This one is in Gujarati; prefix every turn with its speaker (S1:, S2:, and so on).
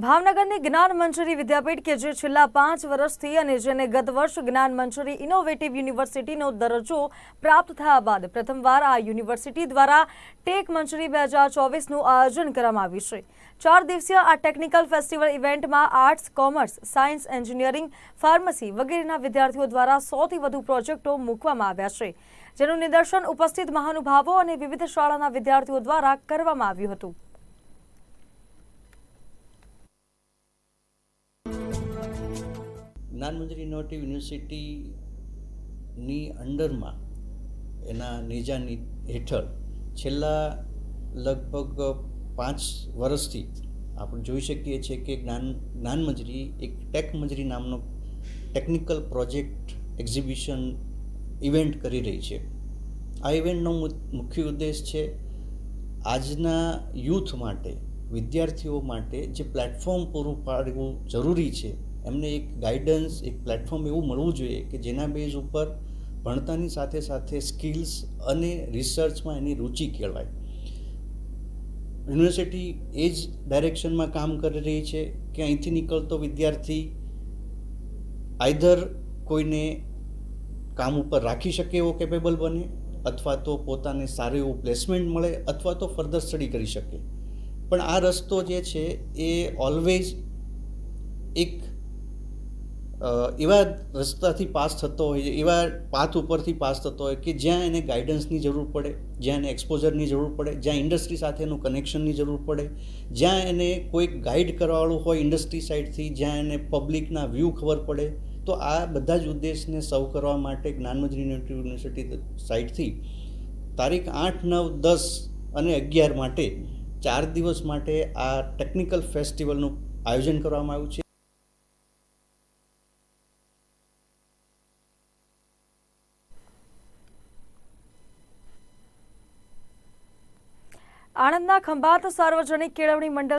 S1: ભાવનગરની જ્ઞાન મંજરી વિદ્યાપીઠ કે જે છેલ્લા 5 વર્ષથી અને જેને ગત વર્ષ જ્ઞાન મંજરી ઇનોવેટિવ યુનિવર્સિટીનો દરજ્જો પ્રાપ્ત થયા બાદ પ્રથમવાર આ યુનિવર્સિટી દ્વારા ટેક મંજરી 2024નું આયોજન કરવામાં આવ્યું છે। 4 દિવસીય આ ટેકનિકલ ફેસ્ટિવલ ઇવેન્ટમાં arts, commerce, science, engineering, pharmacy વગેરેના વિદ્યાર્થીઓ દ્વારા 100થી વધુ પ્રોજેક્ટો મૂકવામાં આવ્યા છે, જેનું નિદર્શન ઉપસ્થિત મહાનુભાવો અને વિવિધ શાળાના વિદ્યાર્થીઓ દ્વારા કરવામાં આવ્યું હતું।
S2: જ્ઞાન મંજરી ઇનોવેટિવ યુનિવર્સિટીની અંડરમાં એના નેજા હેઠળ છેલ્લા લગભગ 5 વર્ષથી આપણે જોઈ શકીએ છીએ કે જ્ઞાન મંજરી એક ટેક મંજરી નામનો ટેકનિકલ પ્રોજેક્ટ એક્ઝિબિશન ઇવેન્ટ કરી રહી છે। આ ઇવેન્ટનો મુખ્ય ઉદ્દેશ છે આજના યુથ માટે, વિદ્યાર્થીઓ માટે જે પ્લેટફોર્મ પૂરું પાડવું જરૂરી છે, એમને એક ગાઈડન્સ, એક પ્લેટફોર્મ એવું મળવું જોઈએ કે જેના બેઝ ઉપર ભણતાની સાથે સાથે સ્કિલ્સ અને રિસર્ચમાં એની રુચિ કેળવાય। યુનિવર્સિટી એ જ ડાયરેક્શનમાં કામ કરી રહી છે કે અહીંથી નીકળતો વિદ્યાર્થી આઈધર કોઈને કામ ઉપર રાખી શકે એવો કેપેબલ બને, અથવા તો પોતાને સારું એવું પ્લેસમેન્ટ મળે, અથવા તો ફર્ધર સ્ટડી કરી શકે। પણ આ રસ્તો જે છે એ ઓલવેઝ એક એવા રસ્તાથી પાસ થતો હોય, એવા પાથ ઉપરથી પાસ થતો હોય કે જ્યાં એને ગાઈડન્સની જરૂર પડે, જ્યાં એને એક્સપોઝરની જરૂર પડે, જ્યાં ઇન્ડસ્ટ્રી સાથેનું કનેક્શનની જરૂર પડે, જ્યાં એને કોઈક ગાઈડ કરવાવાળું હોય ઇન્ડસ્ટ્રી સાઇડથી, જ્યાં એને પબ્લિકના વ્યૂ ખબર પડે। તો આ બધા જ ઉદ્દેશને સર્વ કરવા માટે જ્ઞાન મંજરી યુનિવર્સિટી સાઇડથી તારીખ 8, 9, 10 અને 11 માટે 4 દિવસ માટે આ ટેકનિકલ ફેસ્ટિવલનું આયોજન કરવામાં આવ્યું છે।
S1: આણંદના ખંભાત સાર્વજનિક કેળવણી મંડળ